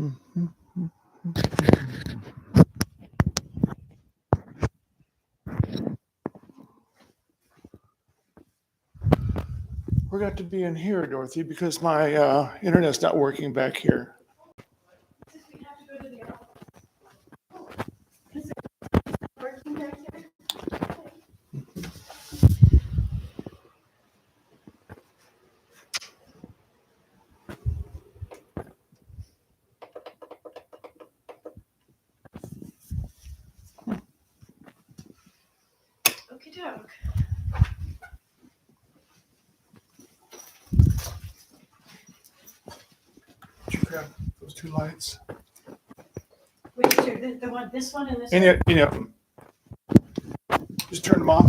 We're going to be in here, Dorothy, because my internet's not working back here. Okie doke. Did you grab those two lights? Which two? The one, this one and this And one? Just turn them off.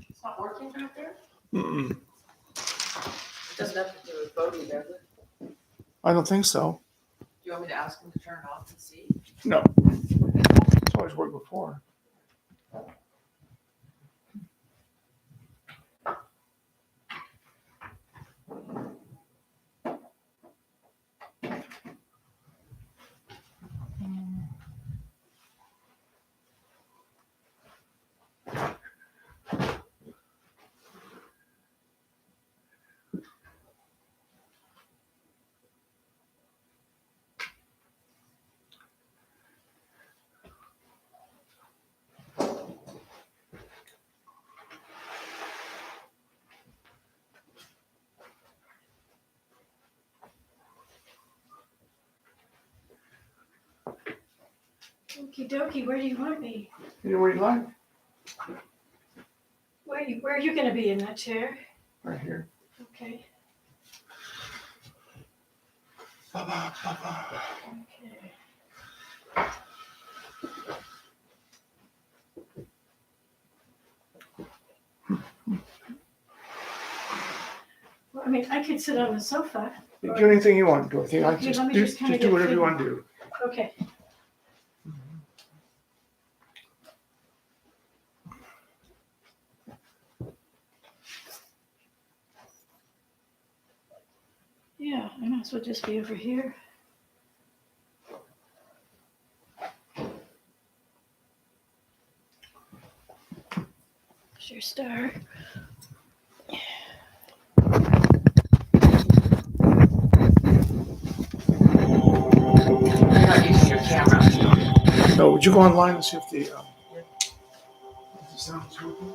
It's not working out there? Mm-mm. It doesn't have to do with voting, does it? I don't think so. Do you want me to ask him to turn it off and see? No. It's always worked before. Okie dokie, where do you want me? Anywhere you like. Where are you gonna be, in that chair? Right here. Okay. Ba-ba, ba-ba. Okay. Well, I mean, I could sit on the sofa. You do anything you want, Dorothy. Okay, let me just kinda do get whatever you fit. want to do. Okay. Yeah, I might as well just be over here. Sure star. You're not using your camera. No, would you go online and see if the sound's working?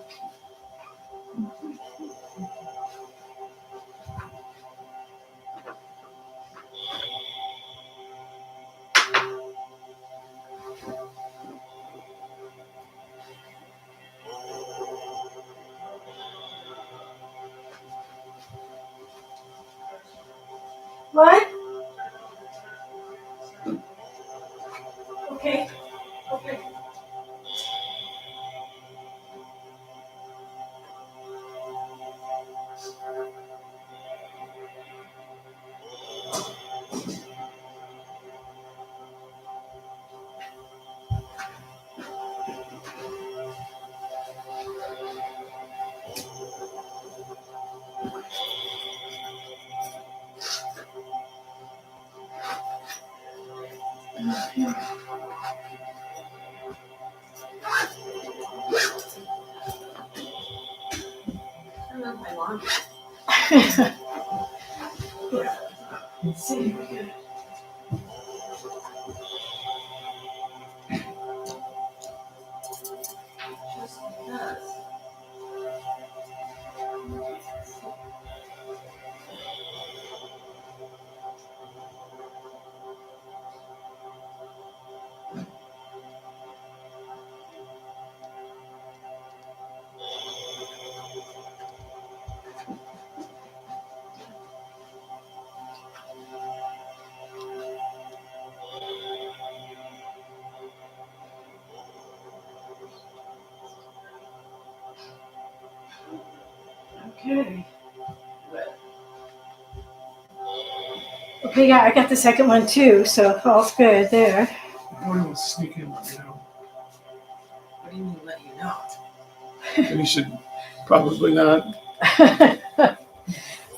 What? Okay. Okay. Turn on my laundry. Yeah. Let's see. We can- Just because. Okay. Okay, yeah, I got the second one too, so all's good there. If anyone wants to sneak in, let me know. What do you mean let you know? And you should probably not.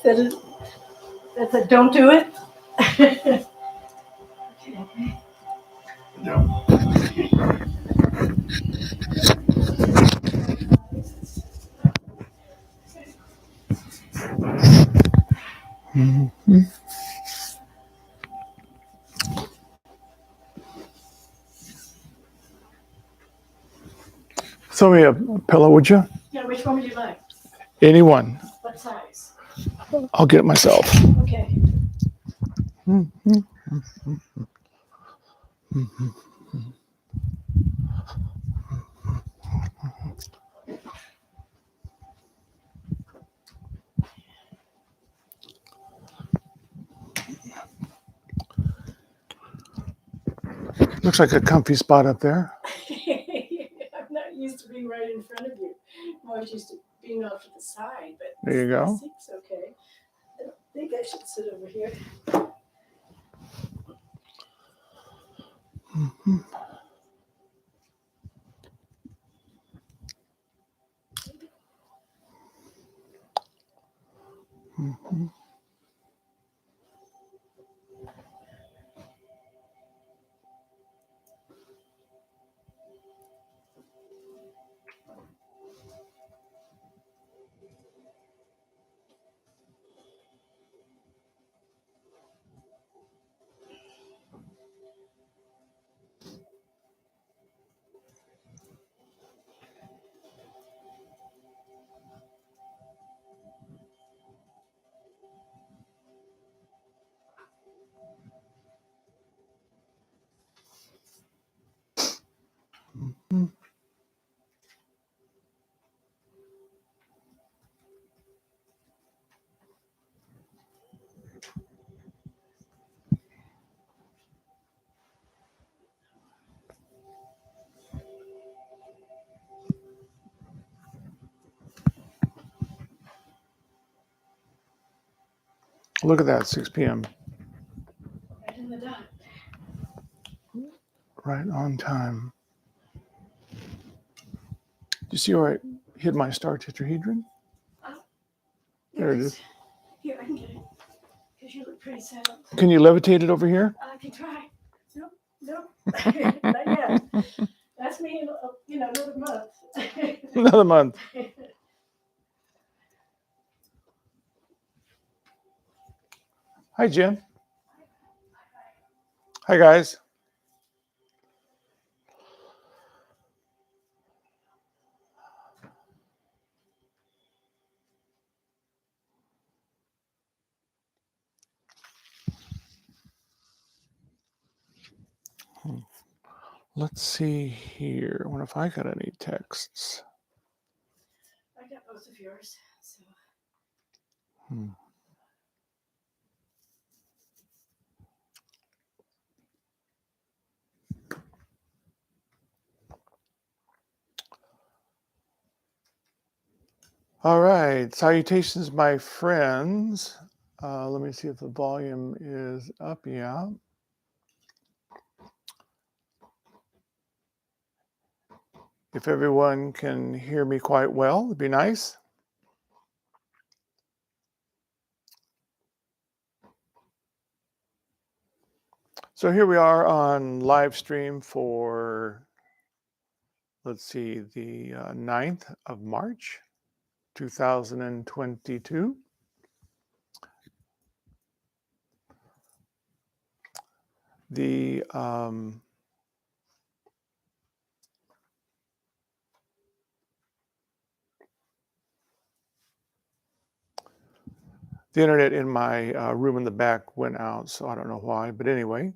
That's a don't do it. Okay. Mhm. Throw me a pillow, would you? Yeah, which one would you like? Anyone. What size? I'll get it myself. Okay. Mhm. Looks like a comfy spot up there. I'm not used to being right in front of you. I'm always used to being off to the side, but There you go. this seat's okay. I don't think I should sit over here. Mhm. Mhm. Mhm. Look at that, 6 p.m. Right in the dot. Right on time. Do you see where I hid my star tetrahedron? There it is. Here, I can get it. Because you look pretty settled. Can you levitate it over here? I can try. Nope. Not yet. That's me in, another month. Another month. Hi, Jim. Hi, guys. Let's see here. I wonder if I got any texts. I got both of yours. So. Hmm. All right. Salutations, my friends. Let me see if the volume is up. Yeah. If everyone can hear me quite well, it'd be nice. So here we are on live stream for, let's see, the 9th of March, 2022. The internet in my room in the back went out, so I don't know why. But anyway,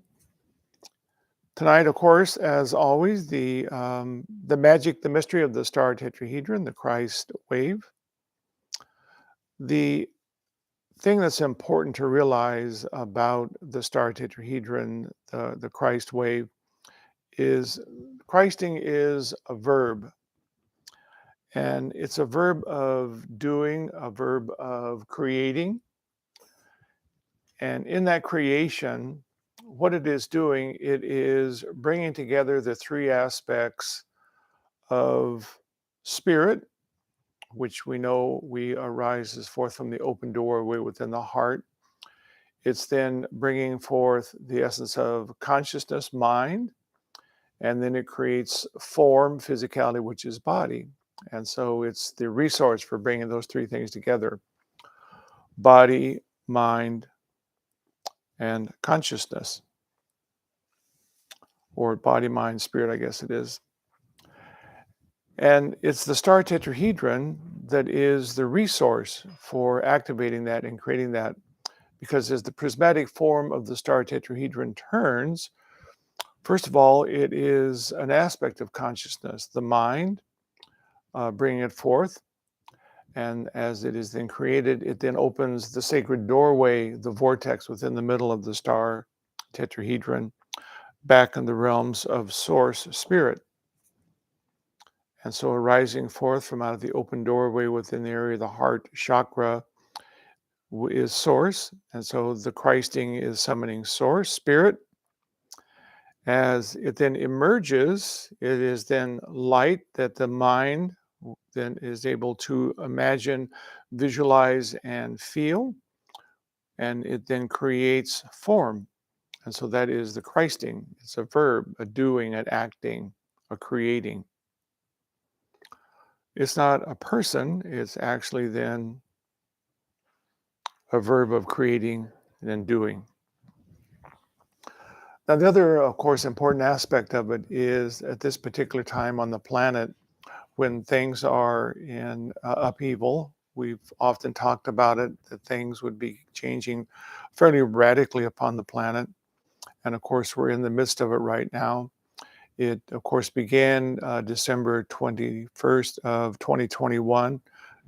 tonight, of course, as always, the magic, the mystery of the star tetrahedron, the Christ wave. The thing that's important to realize about the star tetrahedron, the Christ wave, is Christing is a verb. And it's a verb of doing, a verb of creating. And in that creation, what it is doing, it is bringing together the three aspects of spirit, which we know we arises forth from the open doorway within the heart. It's then bringing forth the essence of consciousness, mind, and then it creates form, physicality, which is body. And so it's the resource for bringing those three things together: body, mind, and consciousness, or body, mind, spirit, I guess it is. And it's the star tetrahedron that is the resource for activating that and creating that, because as the prismatic form of the star tetrahedron turns, first of all, it is an aspect of consciousness, the mind, bringing it forth. And as it is then created, it then opens the sacred doorway, the vortex within the middle of the star tetrahedron, back in the realms of source spirit. And so arising forth from out of the open doorway within the area of the heart chakra is source. And so the Christing is summoning source, spirit. As it then emerges, it is then light that the mind then is able to imagine, visualize, and feel. And it then creates form. And so that is the Christing. It's a verb, a doing, an acting, a creating. It's not a person, it's actually then a verb of creating and then doing. Now, the other, of course, important aspect of it is at this particular time on the planet, when things are in upheaval, we've often talked about it, that things would be changing fairly radically upon the planet. And of course, we're in the midst of it right now. It, of course, began December 21st of 2021.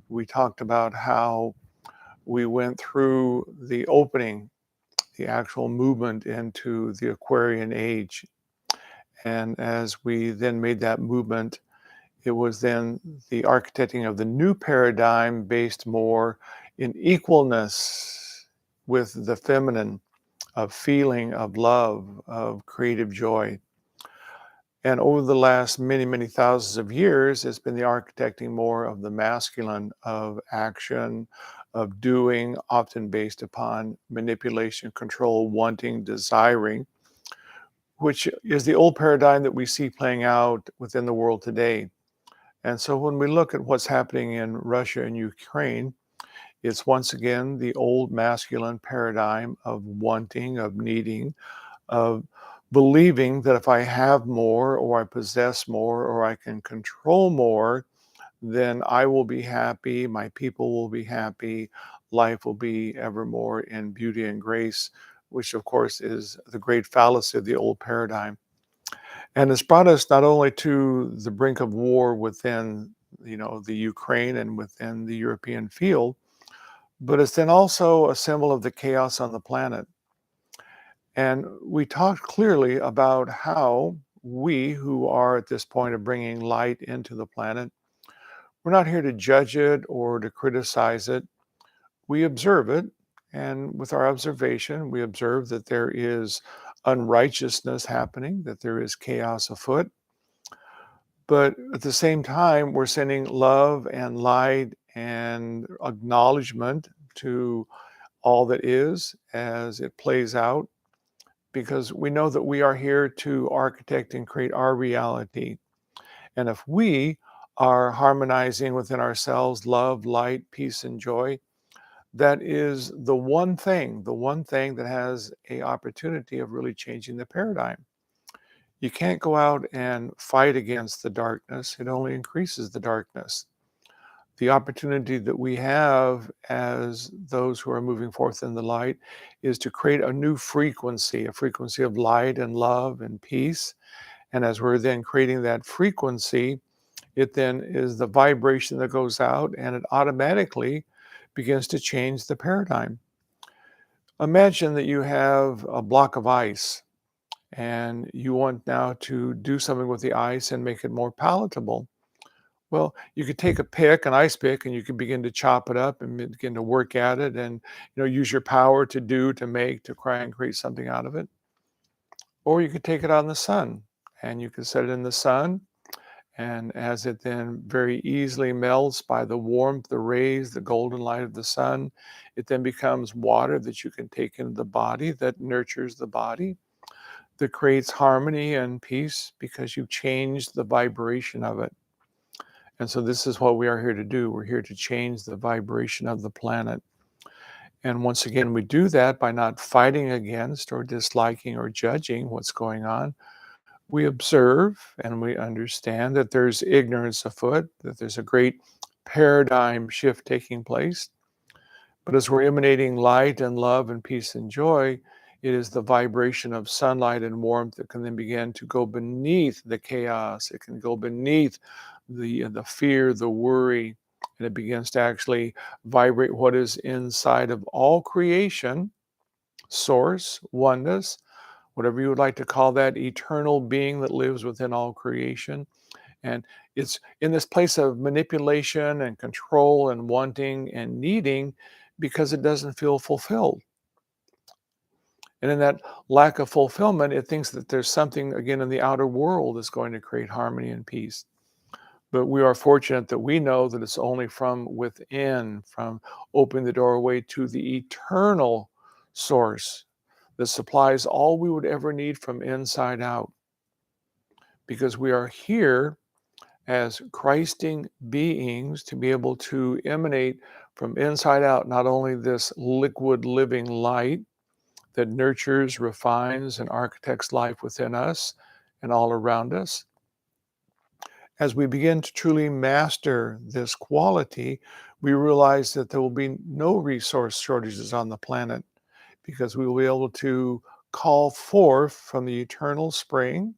We talked about how we went through the opening, the actual movement into the Aquarian age. And as we then made that movement, it was then the architecting of the new paradigm based more in equalness with the feminine, of feeling, of love, of creative joy. And over the last many, many thousands of years, it's been the architecting more of the masculine, of action, of doing, often based upon manipulation, control, wanting, desiring, which is the old paradigm that we see playing out within the world today. And so when we look at what's happening in Russia and Ukraine, it's once again the old masculine paradigm of wanting, of needing, of believing that if I have more, or I possess more, or I can control more, then I will be happy, my people will be happy, life will be evermore in beauty and grace, which of course is the great fallacy of the old paradigm. And it's brought us not only to the brink of war within, the Ukraine and within the European field, but it's then also a symbol of the chaos on the planet. And we talked clearly about how we, who are at this point of bringing light into the planet, we're not here to judge it or to criticize it. We observe it. And with our observation, we observe that there is unrighteousness happening, that there is chaos afoot. But at the same time, we're sending love and light and acknowledgement to all that is as it plays out, because we know that we are here to architect and create our reality. And if we are harmonizing within ourselves love, light, peace, and joy, that is the one thing that has an opportunity of really changing the paradigm. You can't go out and fight against the darkness. It only increases the darkness. The opportunity that we have as those who are moving forth in the light is to create a new frequency, a frequency of light and love and peace. And as we're then creating that frequency, it then is the vibration that goes out, and it automatically begins to change the paradigm. Imagine that you have a block of ice and you want now to do something with the ice and make it more palatable. Well, you could take a pick, an ice pick, and you could begin to chop it up and begin to work at it, and use your power to do, to make, to cry and create something out of it. Or you could take it out in the sun, and you could set it in the sun, And as it then very easily melts by the warmth, the rays, the golden light of the sun, it then becomes water that you can take into the body, that nurtures the body, that creates harmony and peace because you've changed the vibration of it. And so this is what we are here to do. We're here to change the vibration of the planet. And once again, we do that by not fighting against or disliking or judging what's going on. We observe and we understand that there's ignorance afoot, that there's a great paradigm shift taking place. But as we're emanating light and love and peace and joy, it is the vibration of sunlight and warmth that can then begin to go beneath the chaos. It can go beneath the fear, the worry, and it begins to actually vibrate what is inside of all creation, source, oneness, whatever you would like to call that, eternal being that lives within all creation. And it's in this place of manipulation and control and wanting and needing because it doesn't feel fulfilled. And in that lack of fulfillment, it thinks that there's something, again, in the outer world that's going to create harmony and peace. But we are fortunate that we know that it's only from within, from opening the doorway to the eternal source that supplies all we would ever need from inside out. Because we are here as Christing beings to be able to emanate from inside out not only this liquid living light that nurtures, refines, and architects life within us and all around us. As we begin to truly master this quality, we realize that there will be no resource shortages on the planet because we will be able to call forth from the eternal spring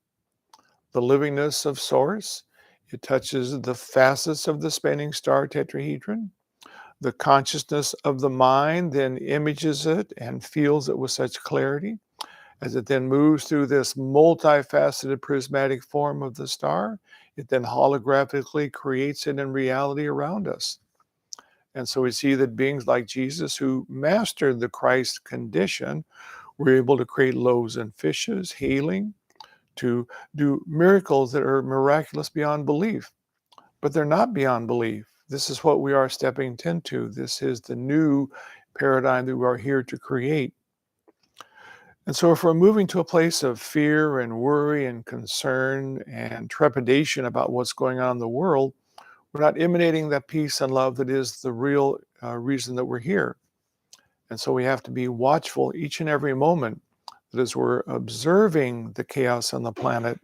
the livingness of Source. It touches the facets of the spinning star tetrahedron. The consciousness of the mind then images it and feels it with such clarity. As it then moves through this multifaceted prismatic form of the star, it then holographically creates it in reality around us. And so we see that beings like Jesus, who mastered the Christ condition, were able to create loaves and fishes, healing, to do miracles that are miraculous beyond belief. But they're not beyond belief. This is what we are stepping into. This is the new paradigm that we are here to create. And so if we're moving to a place of fear and worry and concern and trepidation about what's going on in the world, we're not emanating that peace and love that is the real reason that we're here. And so we have to be watchful each and every moment that as we're observing the chaos on the planet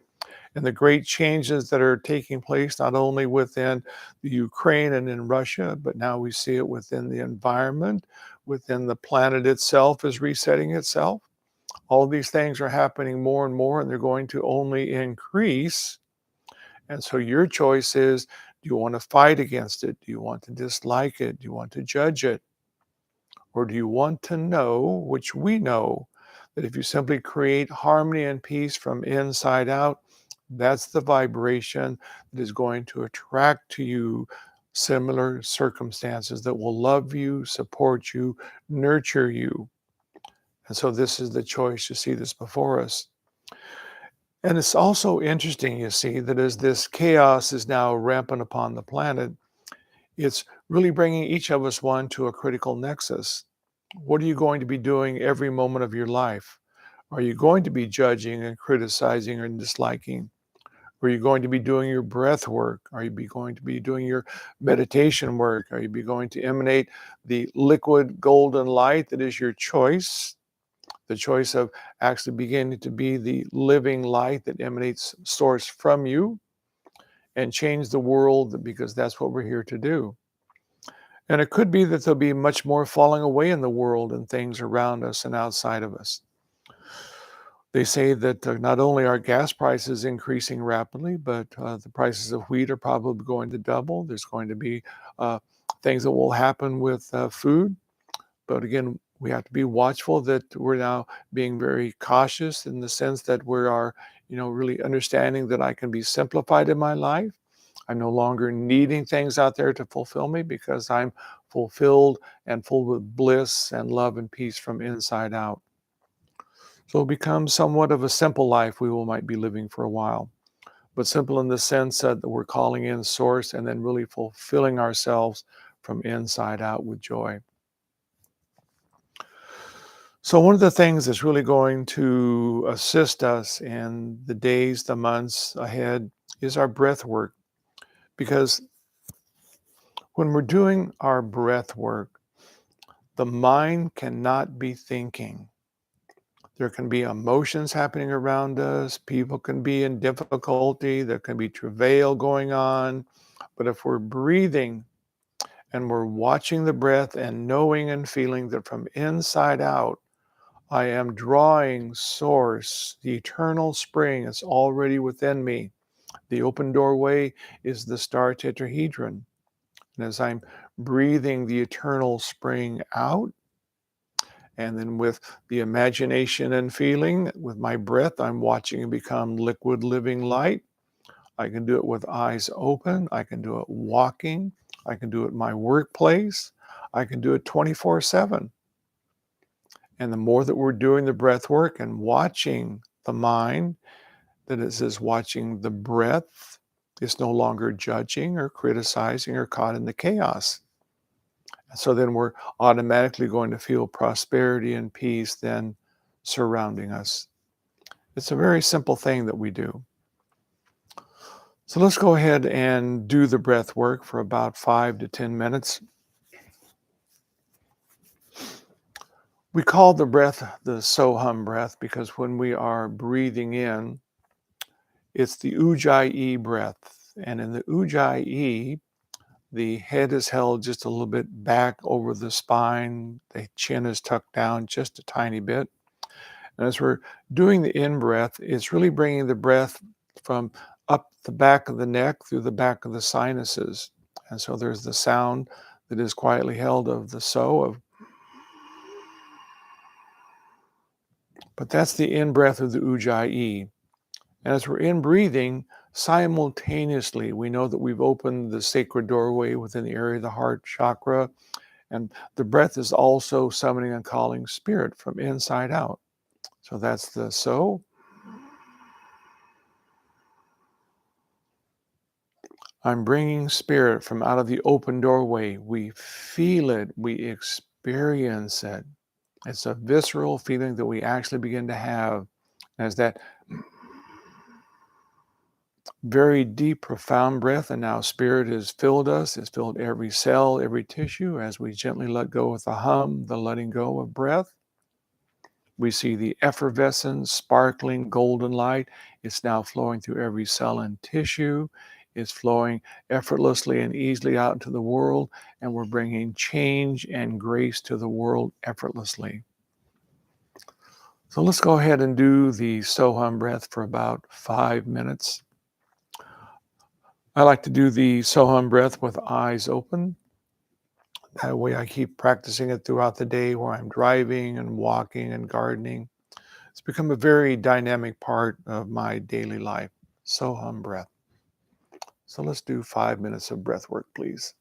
and the great changes that are taking place, not only within the Ukraine and in Russia, but now we see it within the environment, within the planet itself is resetting itself. All of these things are happening more and more, and they're going to only increase. And so your choice is, do you want to fight against it? Do you want to dislike it? Do you want to judge it? Or do you want to know, which we know, that if you simply create harmony and peace from inside out, that's the vibration that is going to attract to you similar circumstances that will love you, support you, nurture you. And so this is the choice. You see this before us. And it's also interesting, you see, that as this chaos is now rampant upon the planet, it's really bringing each of us one to a critical nexus. What are you going to be doing every moment of your life? Are you going to be judging and criticizing and disliking? Are you going to be doing your breath work? Are you going to be doing your meditation work? Are you going to emanate the liquid golden light that is your choice? The choice of actually beginning to be the living light that emanates source from you and change the world, because that's what we're here to do. And it could be that there'll be much more falling away in the world and things around us and outside of us. They say that not only are gas prices increasing rapidly, but the prices of wheat are probably going to double. There's going to be things that will happen with food. But again, we have to be watchful that we're now being very cautious in the sense that we are, really understanding that I can be simplified in my life. I'm no longer needing things out there to fulfill me because I'm fulfilled and full with bliss and love and peace from inside out. So it becomes somewhat of a simple life we might be living for a while. but simple in the sense that we're calling in source and then really fulfilling ourselves from inside out with joy. So one of the things that's really going to assist us in the days, the months ahead is our breath work. Because when we're doing our breath work, the mind cannot be thinking. There can be emotions happening around us. People can be in difficulty. There can be travail going on. But if we're breathing and we're watching the breath and knowing and feeling that from inside out, I am drawing source, the eternal spring is already within me. The open doorway is the star tetrahedron. And as I'm breathing the eternal spring out, and then with the imagination and feeling, with my breath, I'm watching it become liquid living light. I can do it with eyes open. I can do it walking. I can do it in my workplace. I can do it 24/7. And the more that we're doing the breath work and watching the mind, that it is watching the breath, it's no longer judging or criticizing or caught in the chaos. So then we're automatically going to feel prosperity and peace then surrounding us. It's a very simple thing that we do. So let's go ahead and do the breath work for about 5 to 10 minutes. We call the breath the Soham breath because when we are breathing in, it's the Ujjayi breath. And in the Ujjayi, the head is held just a little bit back over the spine. The chin is tucked down just a tiny bit. And as we're doing the in-breath, it's really bringing the breath from up the back of the neck through the back of the sinuses. And so there's the sound that is quietly held of the so, but that's the in-breath of the Ujjayi. And as we're in-breathing, simultaneously, we know that we've opened the sacred doorway within the area of the heart chakra. And the breath is also summoning and calling spirit from inside out. So that's the so. I'm bringing spirit from out of the open doorway. We feel it, we experience it. It's a visceral feeling that we actually begin to have as that very deep, profound breath. And now spirit has filled us, it's filled every cell, every tissue as we gently let go with the hum, the letting go of breath. We see the effervescent, sparkling, golden light. It's now flowing through every cell and tissue. It's flowing effortlessly and easily out into the world, and we're bringing change and grace to the world effortlessly. So let's go ahead and do the Soham breath for about 5 minutes. I like to do the Soham breath with eyes open. That way I keep practicing it throughout the day where I'm driving and walking and gardening. It's become a very dynamic part of my daily life. Soham breath. So let's do 5 minutes of breath work, please.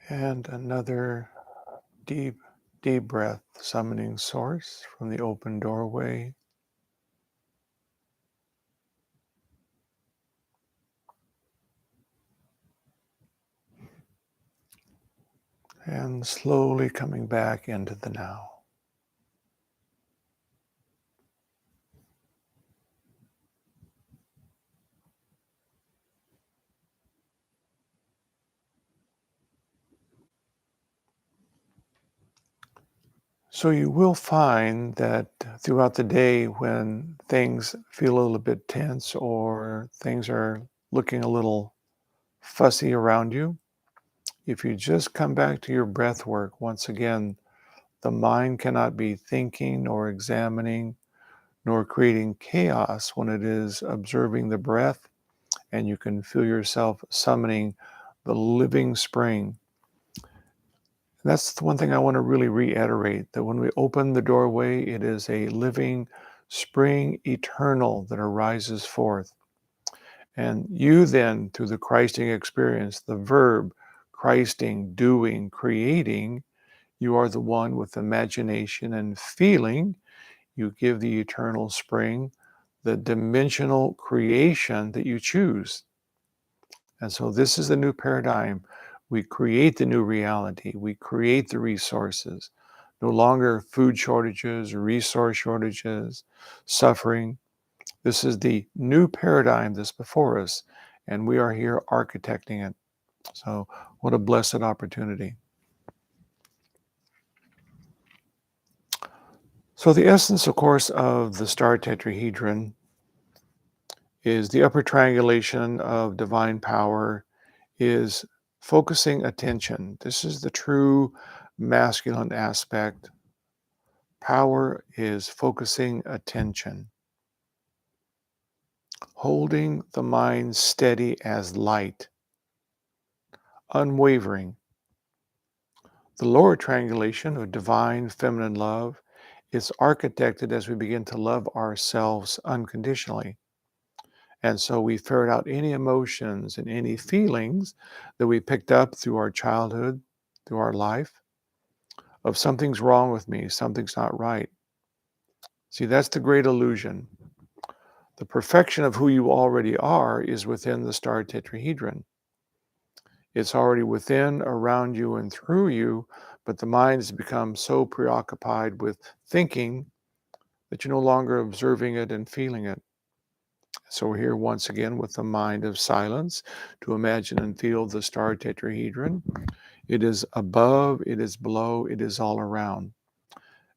And another deep, deep breath, summoning source from the open doorway. And slowly coming back into the now. So you will find that throughout the day when things feel a little bit tense or things are looking a little fussy around you, if you just come back to your breath work, once again, the mind cannot be thinking or examining nor creating chaos when it is observing the breath, and you can feel yourself summoning the living spring. And that's the one thing I want to really reiterate, that when we open the doorway, it is a living spring eternal that arises forth. And you then, through the Christing experience, the verb, Christing, doing, creating, you are the one with imagination and feeling. You give the eternal spring the dimensional creation that you choose. And so this is the new paradigm. We create the new reality. We create the resources. No longer food shortages, resource shortages, suffering. This is the new paradigm that's before us, and we are here architecting it. So what a blessed opportunity. So the essence, of course, of the star tetrahedron is the upper triangulation of divine power is focusing attention. This is the true masculine aspect. Power is focusing attention, holding the mind steady as light, unwavering. The lower triangulation of divine feminine love is architected as we begin to love ourselves unconditionally. And so we ferret out any emotions and any feelings that we picked up through our childhood, through our life, of something's wrong with me, something's not right. See, that's the great illusion. The perfection of who you already are is within the star tetrahedron. It's already within, around you, and through you, but the mind has become so preoccupied with thinking that you're no longer observing it and feeling it. So we're here once again with the mind of silence to imagine and feel the star tetrahedron. It is above, it is below, it is all around.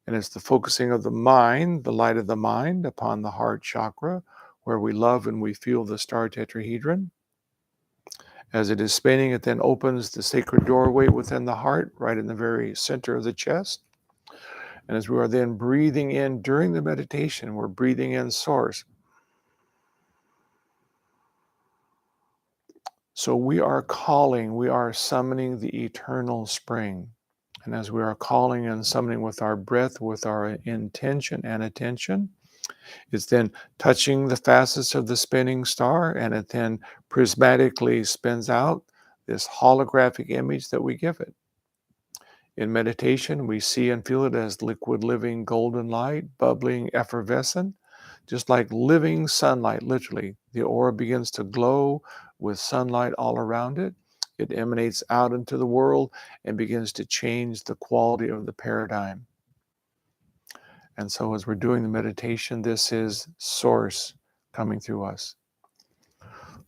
And it's the focusing of the mind, the light of the mind upon the heart chakra, where we love and we feel the star tetrahedron. As it is spinning, it then opens the sacred doorway within the heart, right in the very center of the chest. And as we are then breathing in during the meditation, we're breathing in source. So we are calling, we are summoning the eternal spring. And as we are calling and summoning with our breath, with our intention and attention, it's then touching the facets of the spinning star, and it then prismatically spins out this holographic image that we give it. In meditation, we see and feel it as liquid, living, golden light, bubbling, effervescent, just like living sunlight, literally. The aura begins to glow with sunlight all around it. It emanates out into the world and begins to change the quality of the paradigm. And so as we're doing the meditation, this is source coming through us.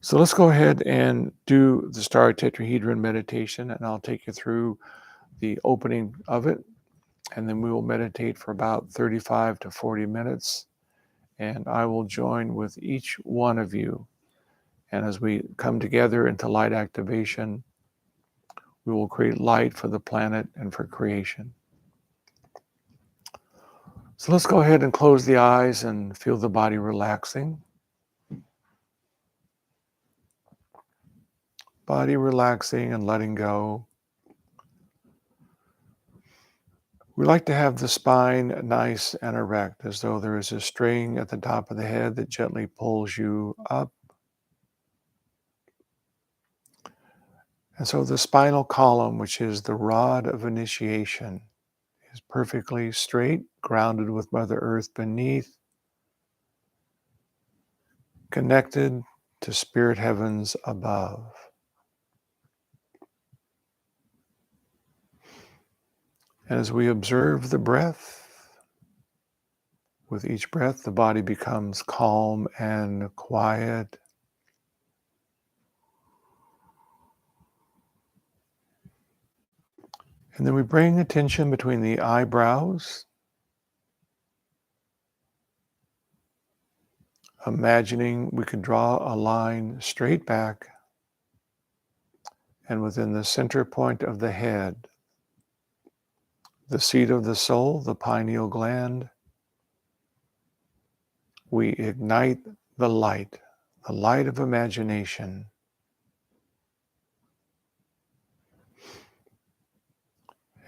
So let's go ahead and do the star tetrahedron meditation, and I'll take you through the opening of it, and then we will meditate for about 35 to 40 minutes, and I will join with each one of you. And as we come together into light activation, we will create light for the planet and for creation. So let's go ahead and close the eyes and feel the body relaxing. Body relaxing and letting go. We like to have the spine nice and erect, as though there is a string at the top of the head that gently pulls you up. And so the spinal column, which is the rod of initiation, is perfectly straight, grounded with Mother Earth beneath, connected to spirit heavens above. And as we observe the breath, with each breath, the body becomes calm and quiet. And then we bring attention between the eyebrows, imagining we could draw a line straight back, and within the center point of the head, the seat of the soul, the pineal gland, we ignite the light of imagination.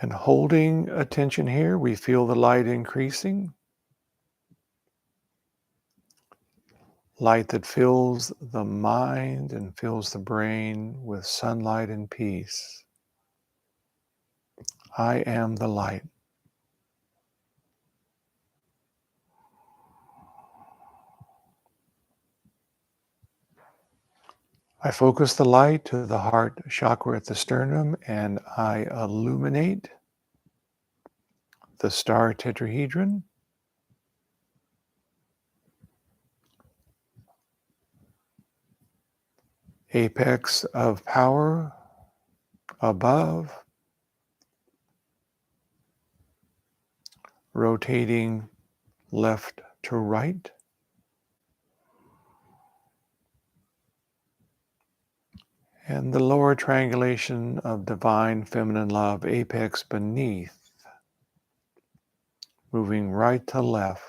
And holding attention here, we feel the light increasing, light that fills the mind and fills the brain with sunlight and peace. I am the light. I focus the light to the heart chakra at the sternum, and I illuminate the star tetrahedron, apex of power above, rotating left to right, and the lower triangulation of divine feminine love, apex beneath, moving right to left.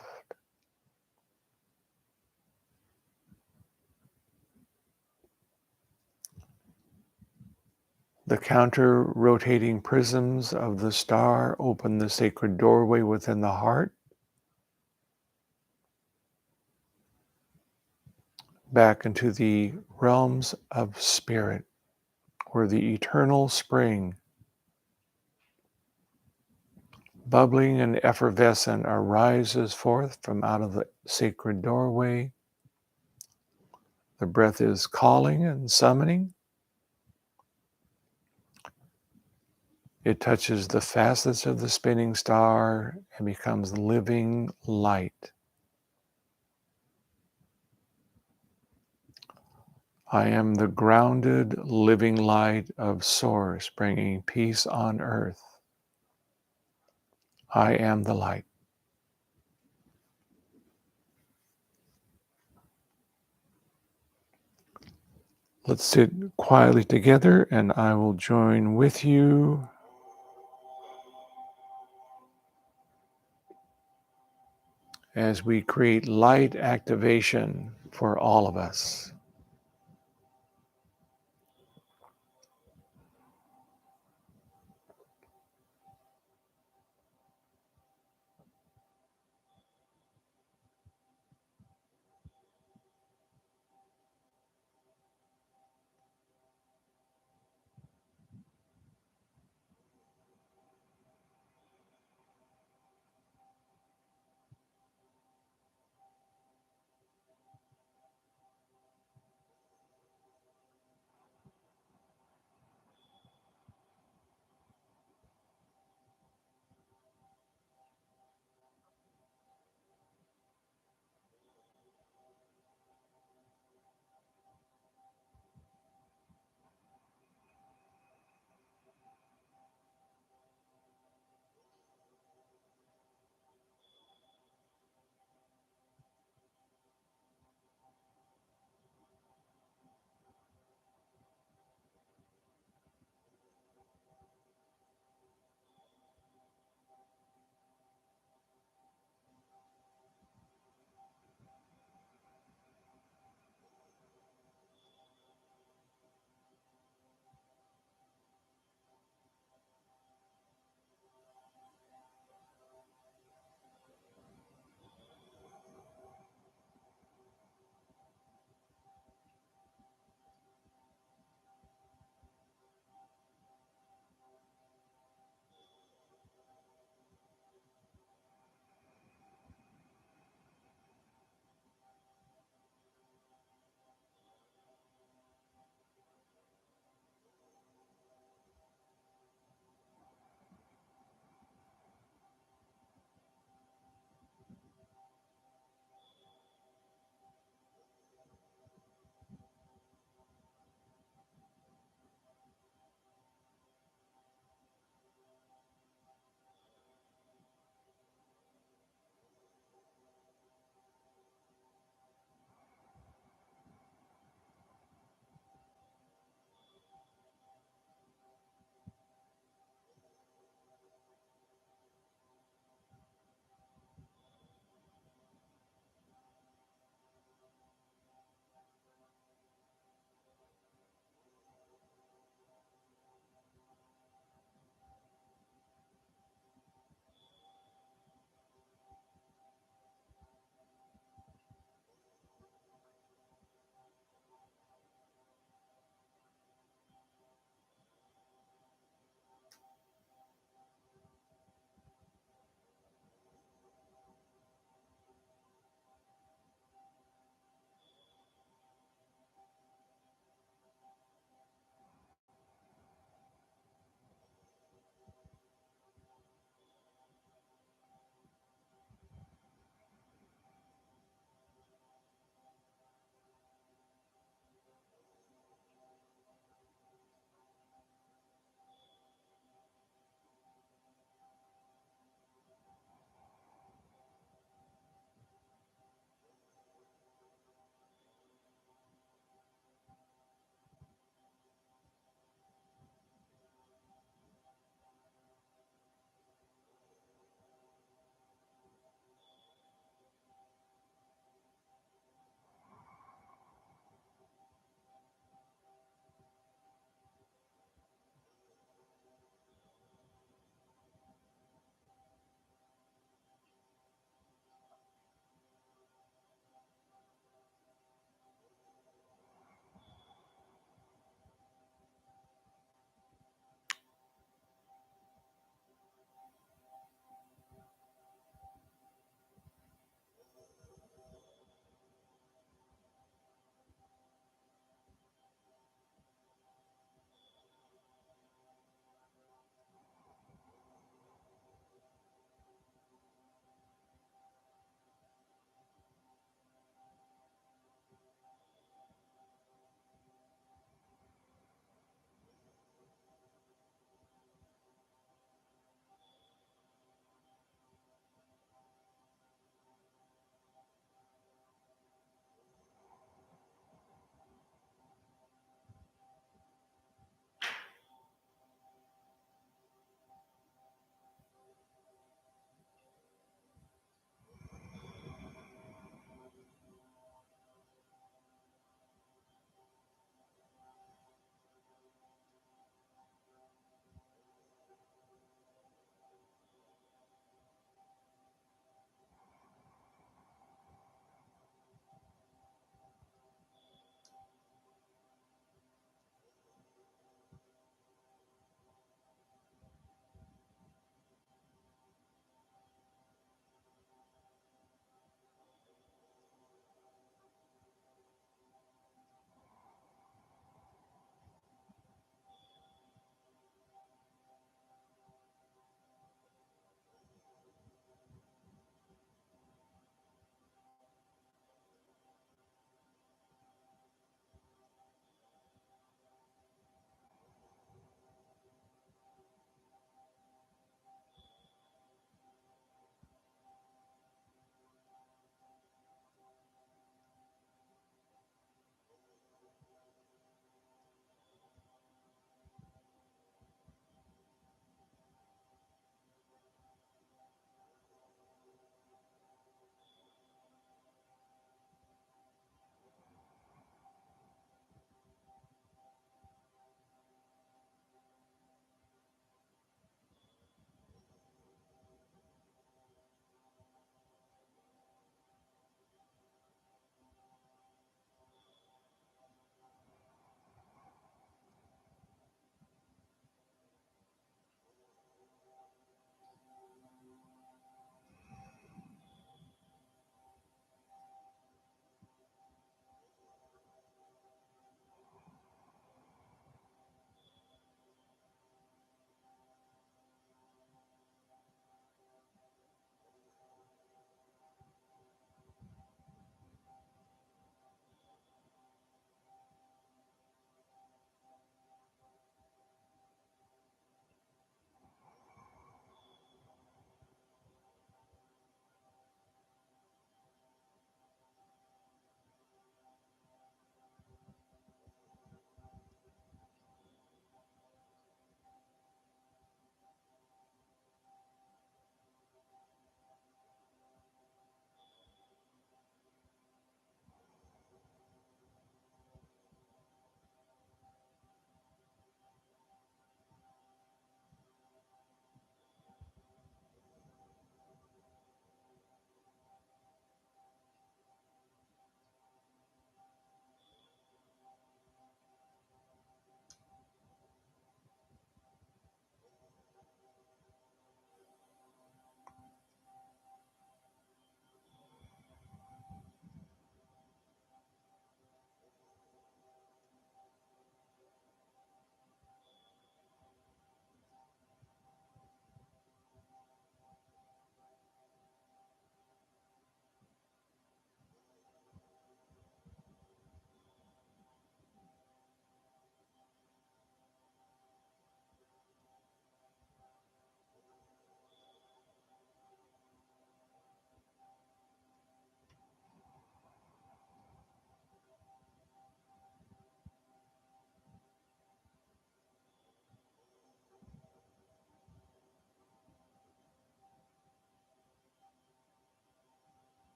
The counter-rotating prisms of the star open the sacred doorway within the heart, back into the realms of spirit, where the eternal spring, bubbling and effervescent, arises forth from out of the sacred doorway. The breath is calling and summoning. It touches the facets of the spinning star and becomes living light. I am the grounded living light of Source, bringing peace on earth. I am the light. Let's sit quietly together, and I will join with you. As we create light activation for all of us.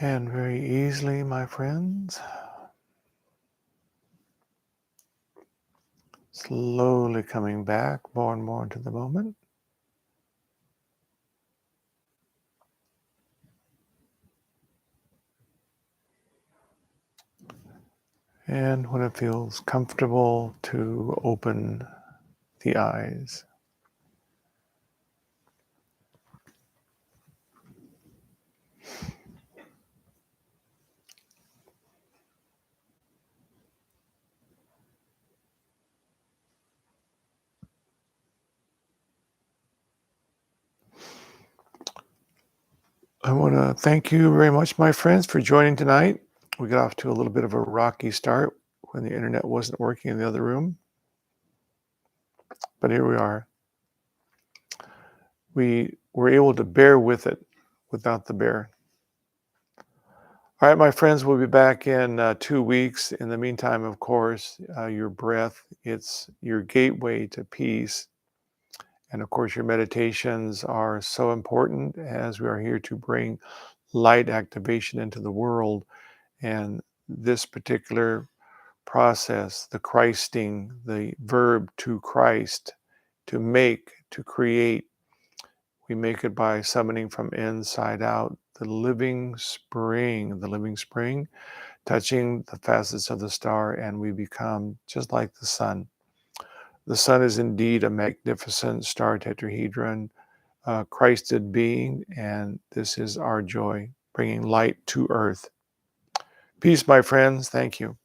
And very easily, my friends, slowly coming back more and more into the moment. And when it feels comfortable, to open the eyes. I want to thank you very much, my friends, for joining tonight. We got off to a little bit of a rocky start when the internet wasn't working in the other room. But here we are. We were able to bear with it without the bear. All right, my friends, we'll be back in 2 weeks. In the meantime, of course, your breath, it's your gateway to peace. And of course, your meditations are so important as we are here to bring light activation into the world. And this particular process, the Christing, the verb to Christ, to make, to create, we make it by summoning from inside out the living spring, touching the facets of the star, and we become just like the sun. The sun is indeed a magnificent star tetrahedron, Christed being, and this is our joy, bringing light to earth. Peace, my friends. Thank you.